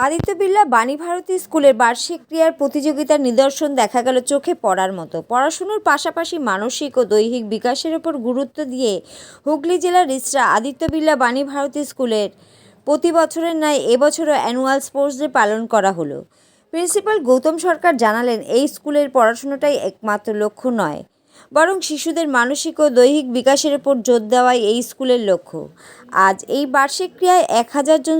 আদিত্য বিড়লা বাণী ভারতী স্কুলের বার্ষিক ক্রীড়ার প্রতিযোগিতার নিদর্শন দেখা গেল চোখে পড়ার মতো। পড়াশুনোর পাশাপাশি মানসিক ও দৈহিক বিকাশের ওপর গুরুত্ব দিয়ে হুগলি জেলার রিসরা আদিত্য বিড়লা বাণী ভারতী স্কুলের প্রতি বছরের ন্যায় এবছরও অ্যানুয়াল স্পোর্টস ডে পালন করা হলো। প্রিন্সিপাল গৌতম সরকার জানালেন, এই স্কুলের পড়াশোনাটাই একমাত্র লক্ষ্য নয়, বরং শিশুদের মানসিক ও দৈহিক বিকাশের উপর জোর দেওয়াই এই স্কুলের লক্ষ্য। আজ এই বার্ষিক ক্রীড়ায় 1000 জন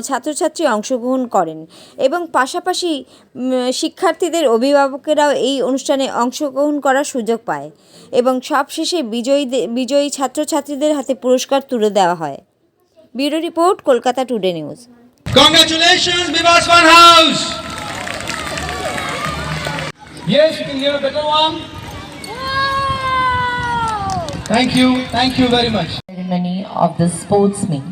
ছাত্রছাত্রী অংশগ্রহণ করেন এবং পাশাপাশি শিক্ষার্থীদের অভিভাবকেরাও এই অনুষ্ঠানে অংশগ্রহণ করার সুযোগ পায় এবং সবশেষে বিজয়ী ছাত্রছাত্রীদের হাতে পুরস্কার তুলে দেওয়া হয়। Bureau report, Kolkata today news. Congratulations, Bivas Fun House. Yes, you can hear a better one. Thank you very much. Ceremony of the sports meet.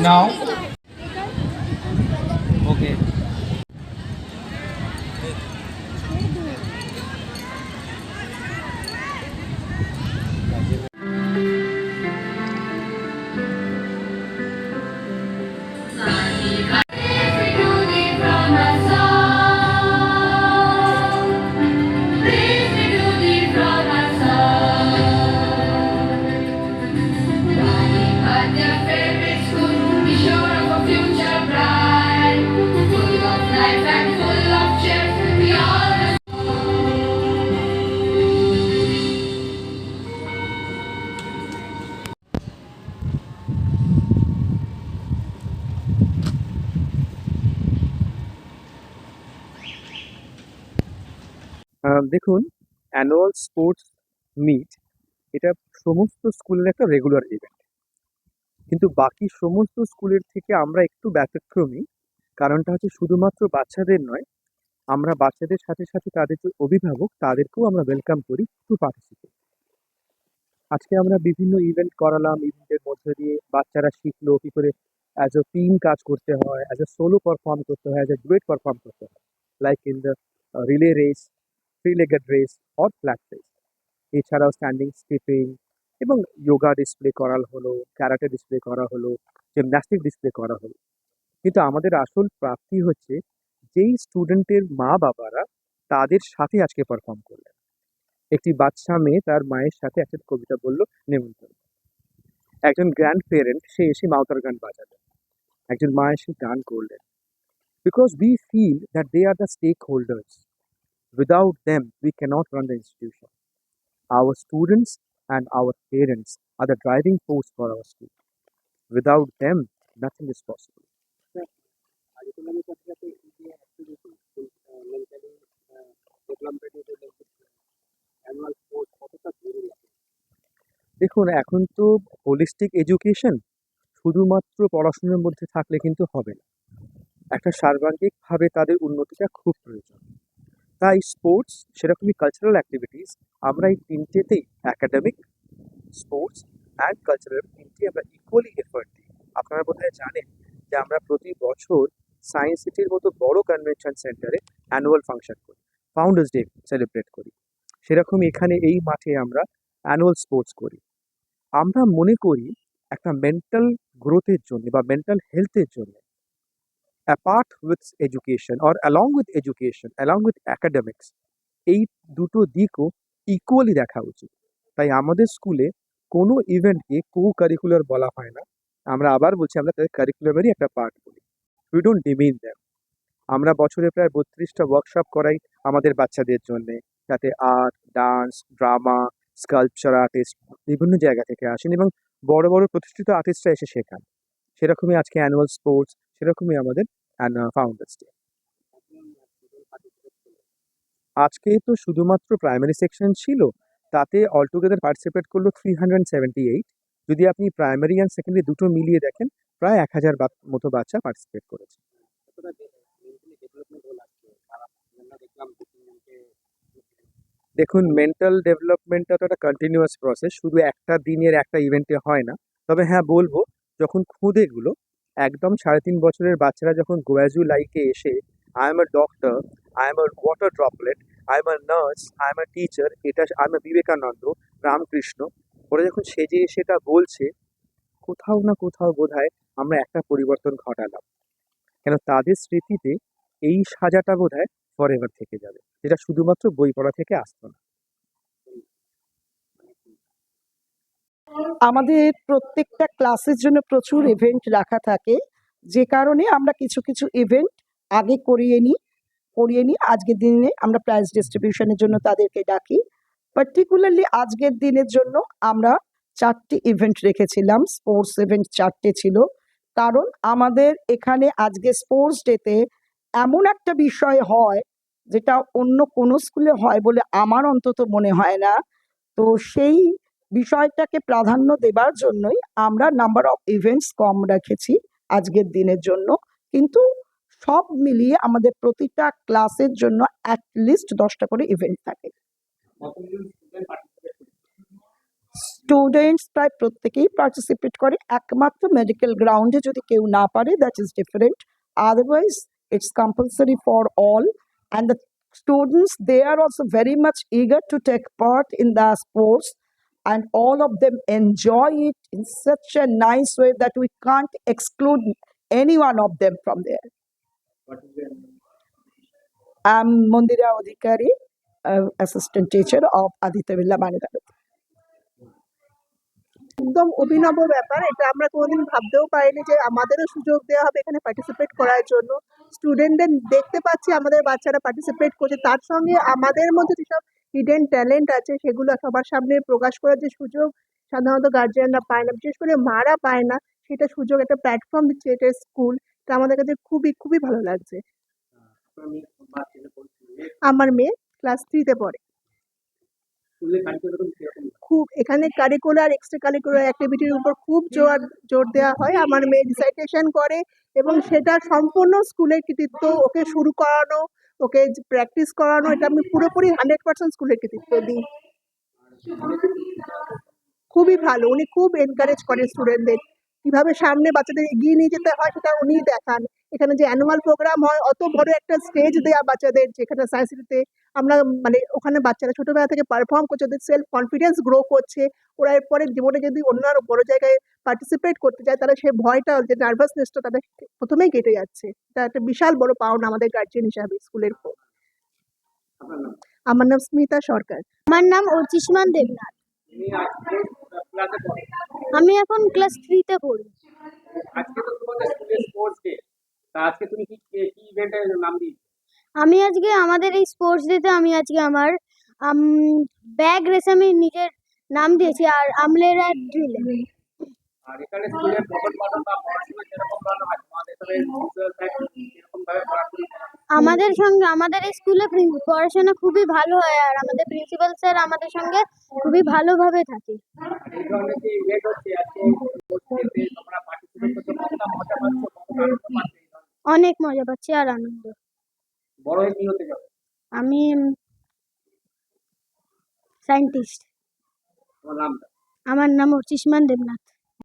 Now, okay. দেখুন, অ্যানুয়াল স্পোর্টস মিট এটা সমস্ত স্কুলের একটা রেগুলার ইভেন্ট, কিন্তু বাকি সমস্ত স্কুলের থেকে আমরা একটু ব্যতিক্রমী। কারণটা হচ্ছে শুধুমাত্র বাচ্চাদের নয়, আমরা বাচ্চাদের সাথে সাথে তাদের যে অভিভাবক তাদেরকেও আমরা ওয়েলকাম করি টু পার্টিসিপেট। আজকে আমরা বিভিন্ন ইভেন্ট করালাম, ইভেন্টের মধ্যে দিয়ে বাচ্চারা শিখলো কী করে অ্যাজ এ টিম কাজ করতে হয়, অ্যাজ এ সোলো পারফর্ম করতে হয়, অ্যাজ এ ডুয়েট পারফর্ম করতে হয়, like in the relay race, three legged race or flat race. এছাড়াও স্ট্যান্ডিং স্কিপিং এবং যোগা ডিসপ্লে করা হলো, ক্যারাটে ডিসপ্লে করা হলো, জিমন্যাস্টিক ডিসপ্লে করা হলো। কিন্তু আমাদের আসল প্রাপ্তি হচ্ছে যেই স্টুডেন্টের মা বাবারা তাদের সাথে আজকে পারফর্ম করলেন। একটি বাচ্চা মেয়ে তার মায়ের সাথে একটা কবিতা বলল, নেমন্তন্ন। একজন গ্র্যান্ড পেরেন্ট সে এসে মাউতার গান বাজালেন, একজন মা এসে গান করলেন। Because we feel that they are the stakeholders, without them we cannot run the institution. Our students and our parents are the driving force for our school. Without them, nothing is possible. দেখুন, এখন তো holistic education শুধুমাত্র পড়াশোনার মধ্যে থাকলে কিন্তু হবে না, একটা সার্বাঙ্গিকভাবে তাদের উন্নতিটা খুব প্রয়োজন। তাই স্পোর্টস, সেরকমই কালচারাল অ্যাক্টিভিটিস, আমরা এই তিনটেতেই অ্যাকাডেমিক, স্পোর্টস অ্যান্ড কালচারাল তিনটে আমরা ইকুয়ালি এফার্ট দিই। আপনারা বোধহয় জানেন যে আমরা প্রতি বছর সায়েন্স সিটির মতো বড় কনভেনশন সেন্টারে অ্যানুয়াল ফাংশন করি, ফাউন্ডার্স ডে সেলিব্রেট করি। সেরকম এখানে এই মাঠে আমরা অ্যানুয়াল স্পোর্টস করি। আমরা মনে করি একটা মেন্টাল গ্রোথের জন্য বা মেন্টাল হেলথের জন্য apart with education or along with education, along with academics, এই দুটো দিকও ইকুয়ালি দেখা উচিত। তাই আমাদের স্কুলে কোনো ইভেন্টকে কো কারিকুলার বলা হয় না। আমরা আবার বলছি, আমরা তাদের কারিকুলামেরই একটা পার্ট বলি। We don't demean them. আমরা বছরে প্রায় 32টা ওয়ার্কশপ করাই আমাদের বাচ্চাদের জন্যে, যাতে art, dance, drama, sculpture artist বিভিন্ন জায়গা থেকে আসেন এবং বড় বড় প্রতিষ্ঠিত আর্টিস্টরা এসে শেখান। সেরকমই আজকে অ্যানুয়াল স্পোর্টস, সেরকমই আমাদের ফাউন্ডার্স ডে। আজকে তো শুধুমাত্র প্রাইমারি সেকশন ছিল, তাতে অলটুগেদার পার্টিসিপেট করলো 378। যদি আপনি প্রাইমারি অ্যান্ড সেকেন্ডারি দুটো মিলিয়ে দেখেন, প্রায় 1000 মতো বাচ্চা পার্টিসিপেট করেছে। দেখুন, মেন্টাল ডেভেলপমেন্টটা তো একটা কন্টিনিউয়াস প্রসেস, শুধু একটা দিনের একটা ইভেন্টে হয় না। তবে হ্যাঁ বলবো, যখন খুদেগুলো একদম 3.5 বছরের বাচ্চারা যখন গোয়াজু লাইকে এসে I am a doctor, I am a water droplet, I am a nurse, I am a teacher, এটা I am a Vivekananda, Ramakrishna, ওরা যখন সেজে সেটা বলছে, কোথাও না কোথাও বোধহয় আমরা একটা পরিবর্তন ঘটালাম। কেন তাদের স্মৃতিতে এই সাজাটা বোধহয় ফরএভার থেকে যাবে, যেটা শুধুমাত্র বই পড়া থেকে আসতো না। আমাদের প্রত্যেকটা ক্লাসের জন্য প্রচুর ইভেন্ট রাখা থাকে, যে কারণে আমরা কিছু কিছু ইভেন্ট আগে করিয়ে নিই আজকের দিনে আমরা প্রাইজ ডিস্ট্রিবিউশনের জন্য তাদেরকে ডাকি। পার্টিকুলারলি আজকের দিনের জন্য আমরা 4টি ইভেন্ট রেখেছিলাম, স্পোর্টস ইভেন্ট 4টে ছিল। কারণ আমাদের এখানে আজকে স্পোর্টস ডেতে এমন একটা বিষয় হয় যেটা অন্য কোনো স্কুলে হয় বলে আমার অন্তত মনে হয় না। তো সেই বিষয়টাকে প্রাধান্য দেবার জন্যই আমরা নাম্বার অফ ইভেন্টস কম রেখেছি আজকের দিনের জন্য। কিন্তু সব মিলিয়ে আমাদের প্রতিটা ক্লাসের জন্য অ্যাটলিস্ট 10টা করে ইভেন্ট থাকে। স্টুডেন্টস প্রায় প্রত্যেকেই পার্টিসিপেট করে, একমাত্র মেডিকেল গ্রাউন্ডে যদি কেউ না পারে, that is different. Otherwise it's compulsory for all, and the students they are also very much eager to take part in the sports, and all of them enjoy it in such a nice way that we can't exclude any one of them from there. I'm Mondira Odhikari, assistant teacher of Aditya Birla Manidarat. একদম অভিনব ব্যাপার এটা, আমরা কোনোদিন ভাবতেও পারিনি যে আমাদেরও সুযোগ দেওয়া হবে এখানে পার্টিসিপেট করার জন্য। স্টুডেন্টদের দেখতে পাচ্ছি আমাদের বাচ্চারা পার্টিসিপেট করছে, তার সঙ্গে আমাদের মধ্যে যেসব হিডেন ট্যালেন্ট আছে সেগুলো সবার সামনে প্রকাশ করার যে সুযোগ সাধারণত গার্জিয়ানরা পায় না, বিশেষ করে মারা পায় না, সেটা সুযোগ একটা প্ল্যাটফর্ম দিচ্ছে এটা স্কুল। এটা আমাদের কাছে খুবই খুবই ভালো লাগছে। আমার মেয়ে ক্লাস 3-তে পড়ে। খুব এখানে কারিকুলার এক্সট্রা কারিকুলার অ্যাক্টিভিটির উপর খুব জোর দেওয়া হয়। আমার মেয়ে রিসাইটেশন করে এবং সেটা সম্পূর্ণ স্কুলের কৃতিত্ব। ওকে শুরু করানো, ওকে প্র্যাকটিস করানো, এটা আমি পুরোপুরি 100% স্কুলের কৃতিত্ব দিই। খুবই ভালো, উনি খুব এনকারেজ করেন স্টুডেন্টদের, কিভাবে সামনে বাচ্চাদের এগিয়ে নিয়ে যেতে হয় সেটা উনিই দেখান। এখানে যে অ্যানুয়াল প্রোগ্রাম হয়, অত বড় একটা স্টেজ দেয়া বাচ্চাদের, যেখানে সায়েন্স সিটিতে আমরা মানে ওখানে বাচ্চারা ছোটবেলা থেকে পারফর্ম করছে, ওদের সেলফ কনফিডেন্স গ্রো করছে। ওরা এরপরে জীবনে যদি অন্য আরো বড় জায়গায় পার্টিসিপেট করতে যায়, তাহলে সেই ভয়টা, যে নার্ভাসনেসটা তাদের প্রথমেই কেটে যাচ্ছে। এটা একটা বিশাল বড় পাওনা আমাদের গার্জিয়ান হিসাবে স্কুলের। আমার নাম স্মিতা সরকার। আমার নাম অর্চিষ্মান দেবনাথ। আমি এখন ক্লাস 3-তে পড়ি। আমি আজকে আমাদের এই স্পোর্টস ডেতে আমি আজকে আমার ব্যাগ রেসে আমি নিজের নাম দিয়েছি, আর আমলেরা ড্রিলে। আমাদের সঙ্গে আমাদের এই স্কুলে পড়াশোনা খুবই ভালো হয়, আর আমাদের প্রিন্সিপাল স্যার আমাদের সঙ্গে খুবই ভালোভাবে থাকে। অনেক মজা পাচ্ছি আর আনন্দ। আমি সায়েন্টিস্ট। আমার নাম অর্চিষ্মান দেবনাথ।